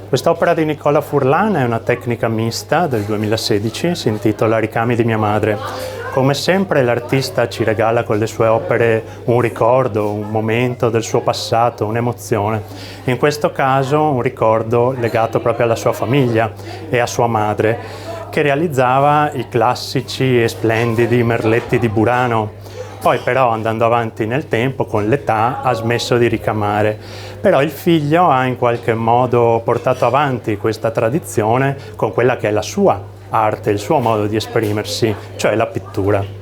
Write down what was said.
Quest'opera di Nicola Furlan è una tecnica mista del 2016, si intitola Ricami di mia madre. Come sempre l'artista ci regala con le sue opere un ricordo, un momento del suo passato, un'emozione. In questo caso un ricordo legato proprio alla sua famiglia e a sua madre, che realizzava i classici e splendidi merletti di Burano. Poi però, andando avanti nel tempo, con l'età, ha smesso di ricamare. Però il figlio ha in qualche modo portato avanti questa tradizione con quella che è la sua arte, il suo modo di esprimersi, cioè la pittura.